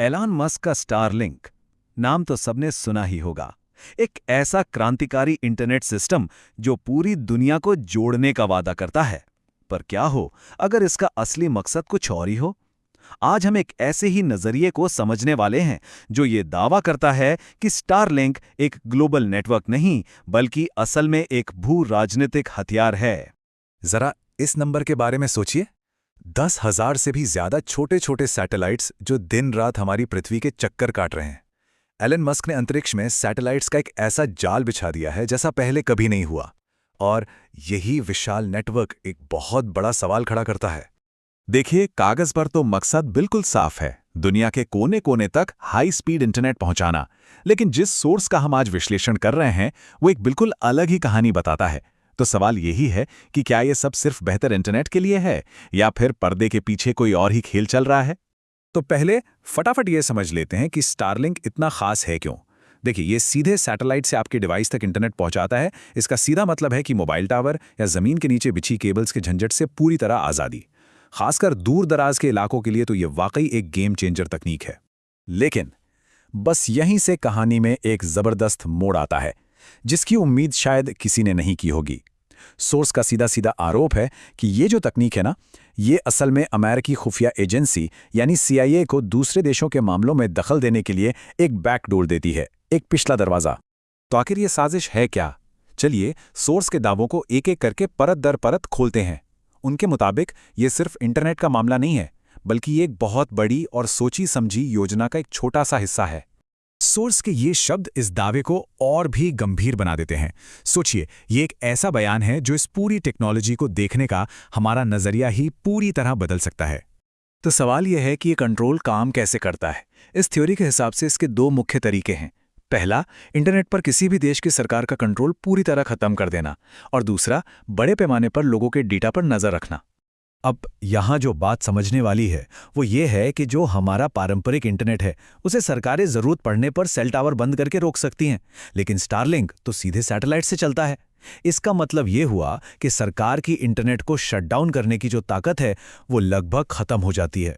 Elon Musk का Starlink नाम तो सबने सुना ही होगा। एक ऐसा क्रांतिकारी इंटरनेट सिस्टम जो पूरी दुनिया को जोड़ने का वादा करता है। पर क्या हो अगर इसका असली मकसद कुछ और ही हो? आज हम एक ऐसे ही नजरिए को समझने वाले हैं जो ये दावा करता है कि स्टारलिंक एक ग्लोबल नेटवर्क नहीं बल्कि असल में एक भू राजनीतिक हथियार है। जरा इस नंबर के बारे में सोचिए। 10,000 से भी ज्यादा छोटे छोटे सैटेलाइट्स जो दिन रात हमारी पृथ्वी के चक्कर काट रहे हैं। एलन मस्क ने अंतरिक्ष में सैटेलाइट्स का एक ऐसा जाल बिछा दिया है जैसा पहले कभी नहीं हुआ। और यही विशाल नेटवर्क एक बहुत बड़ा सवाल खड़ा करता है। देखिए, कागज पर तो मकसद बिल्कुल साफ है, दुनिया के कोने कोने तक हाई स्पीड इंटरनेट पहुंचाना। लेकिन जिस सोर्स का हम आज विश्लेषण कर रहे हैं वो एक बिल्कुल अलग ही कहानी बताता है। तो सवाल यही है कि क्या ये सब सिर्फ बेहतर इंटरनेट के लिए है या फिर पर्दे के पीछे कोई और ही खेल चल रहा है? तो पहले फटाफट ये समझ लेते हैं कि स्टारलिंक इतना खास है क्यों। देखिए, ये सीधे सैटेलाइट से आपके डिवाइस तक इंटरनेट पहुंचाता है। इसका सीधा मतलब है कि मोबाइल टावर या जमीन के नीचे बिछी केबल्स के झंझट से पूरी तरह आज़ादी। खासकर दूर दराज के इलाकों के लिए तो ये वाकई एक गेम चेंजर तकनीक है। लेकिन बस यहीं से कहानी में एक जबरदस्त मोड़ आता है जिसकी उम्मीद शायद किसी ने नहीं की होगी। सोर्स का सीधा सीधा आरोप है कि ये जो तकनीक है ना, ये असल में अमेरिकी खुफिया एजेंसी यानी CIA को दूसरे देशों के मामलों में दखल देने के लिए एक बैकडोर देती है, एक पिछला दरवाज़ा। तो आखिर ये साजिश है क्या? चलिए सोर्स के दावों को एक एक करके परत दर परत खोलते हैं। उनके मुताबिक ये सिर्फ इंटरनेट का मामला नहीं है बल्कि ये एक बहुत बड़ी और सोची समझी योजना का एक छोटा सा हिस्सा है। सोर्स के ये शब्द इस दावे को और भी गंभीर बना देते हैं। सोचिए, ये एक ऐसा बयान है जो इस पूरी टेक्नोलॉजी को देखने का हमारा नजरिया ही पूरी तरह बदल सकता है। तो सवाल यह है कि ये कंट्रोल काम कैसे करता है। इस थ्योरी के हिसाब से इसके दो मुख्य तरीके हैं। पहला, इंटरनेट पर किसी भी देश की सरकार का कंट्रोल पूरी तरह खत्म कर देना, और दूसरा, बड़े पैमाने पर लोगों के डेटा पर नजर रखना। अब यहाँ जो बात समझने वाली है वो ये है कि जो हमारा पारंपरिक इंटरनेट है उसे सरकारें जरूरत पड़ने पर सेल टावर बंद करके रोक सकती हैं, लेकिन स्टारलिंक तो सीधे सैटेलाइट से चलता है। इसका मतलब ये हुआ कि सरकार की इंटरनेट को शटडाउन करने की जो ताकत है वो लगभग खत्म हो जाती है।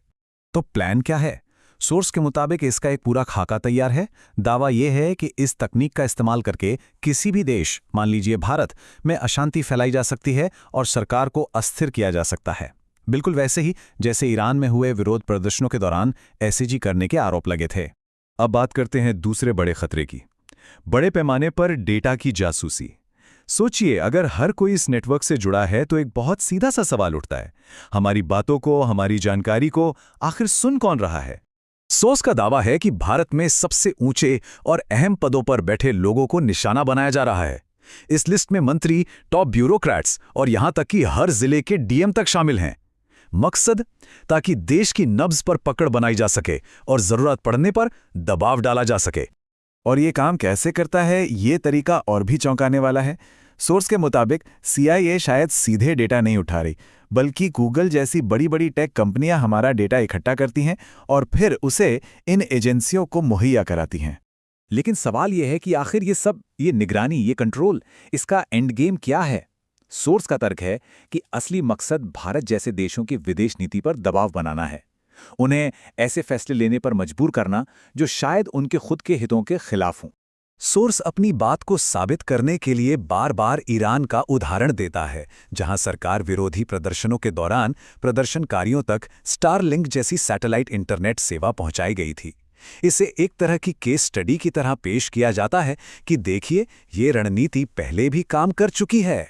तो प्लान क्या है? सोर्स के मुताबिक इसका एक पूरा खाका तैयार है। दावा यह है कि इस तकनीक का इस्तेमाल करके किसी भी देश, मान लीजिए भारत, में अशांति फैलाई जा सकती है और सरकार को अस्थिर किया जा सकता है। बिल्कुल वैसे ही जैसे ईरान में हुए विरोध प्रदर्शनों के दौरान SAG करने के आरोप लगे थे। अब बात करते हैं दूसरे बड़े खतरे की, बड़े पैमाने पर डेटा की जासूसी। सोचिए, अगर हर कोई इस नेटवर्क से जुड़ा है तो एक बहुत सीधा सा सवाल उठता है, हमारी बातों को, हमारी जानकारी को आखिर सुन कौन रहा है? सोर्स का दावा है कि भारत में सबसे ऊंचे और अहम पदों पर बैठे लोगों को निशाना बनाया जा रहा है। इस लिस्ट में मंत्री, टॉप ब्यूरोक्रेट्स और यहां तक कि हर जिले के DM तक शामिल हैं। मकसद, ताकि देश की नब्ज पर पकड़ बनाई जा सके और जरूरत पड़ने पर दबाव डाला जा सके। और ये काम कैसे करता है, ये तरीका और भी चौंकाने वाला है। सोर्स के मुताबिक CIA शायद सीधे डेटा नहीं उठा रही, बल्कि गूगल जैसी बड़ी बड़ी टेक कंपनियां हमारा डेटा इकट्ठा करती हैं और फिर उसे इन एजेंसियों को मुहैया कराती हैं। लेकिन सवाल यह है कि आखिर ये निगरानी, ये कंट्रोल, इसका एंड गेम क्या है? सोर्स का तर्क है कि असली मकसद भारत जैसे देशों की विदेश नीति पर दबाव बनाना है, उन्हें ऐसे फैसले लेने पर मजबूर करना जो शायद उनके खुद के हितों के खिलाफ हों। सोर्स अपनी बात को साबित करने के लिए बार बार ईरान का उदाहरण देता है, जहां सरकार विरोधी प्रदर्शनों के दौरान प्रदर्शनकारियों तक स्टारलिंक जैसी सैटेलाइट इंटरनेट सेवा पहुंचाई गई थी। इसे एक तरह की केस स्टडी की तरह पेश किया जाता है कि देखिए, ये रणनीति पहले भी काम कर चुकी है।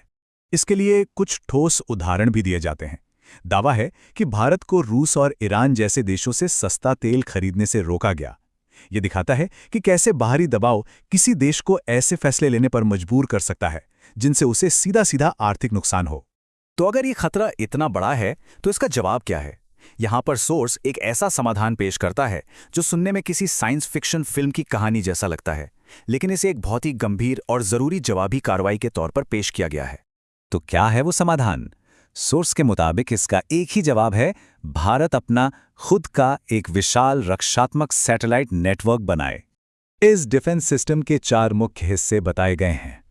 इसके लिए कुछ ठोस उदाहरण भी दिए जाते हैं। दावा है कि भारत को रूस और ईरान जैसे देशों से सस्ता तेल खरीदने से रोका गया। यह दिखाता है कि कैसे बाहरी दबाव किसी देश को ऐसे फैसले लेने पर मजबूर कर सकता है जिनसे उसे सीधा सीधा आर्थिक नुकसान हो। तो अगर ये खतरा इतना बड़ा है तो इसका जवाब क्या है? यहां पर सोर्स एक ऐसा समाधान पेश करता है जो सुनने में किसी साइंस फिक्शन फिल्म की कहानी जैसा लगता है, लेकिन इसे एक बहुत ही गंभीर और जरूरी जवाबी कार्रवाई के तौर पर पेश किया गया है। तो क्या है वो समाधान? सोर्स के मुताबिक इसका एक ही जवाब है, भारत अपना खुद का एक विशाल रक्षात्मक सैटेलाइट नेटवर्क बनाए। इस डिफेंस सिस्टम के 4 मुख्य हिस्से बताए गए हैं।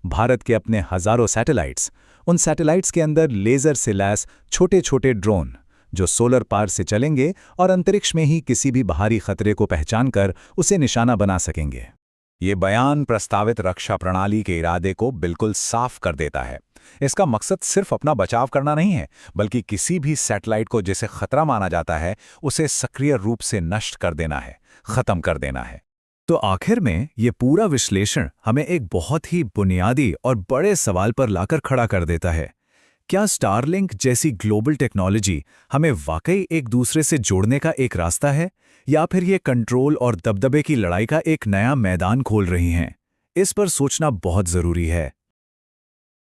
भारत के अपने हजारों सैटेलाइट्स, उन सैटेलाइट्स के अंदर लेजर से लैस छोटे छोटे ड्रोन, जो सोलर पावर से चलेंगे और अंतरिक्ष में ही किसी भी बाहरी खतरे को पहचानकर उसे निशाना बना सकेंगे। ये बयान प्रस्तावित रक्षा प्रणाली के इरादे को बिल्कुल साफ कर देता है। इसका मकसद सिर्फ अपना बचाव करना नहीं है, बल्कि किसी भी सैटेलाइट को जिसे खतरा माना जाता है उसे सक्रिय रूप से नष्ट कर देना है, खत्म कर देना है। तो आखिर में ये पूरा विश्लेषण हमें एक बहुत ही बुनियादी और बड़े सवाल पर लाकर खड़ा कर देता है। क्या स्टारलिंक जैसी ग्लोबल टेक्नोलॉजी हमें वाकई एक दूसरे से जोड़ने का एक रास्ता है, या फिर ये कंट्रोल और दबदबे की लड़ाई का एक नया मैदान खोल रही हैं? इस पर सोचना बहुत जरूरी है।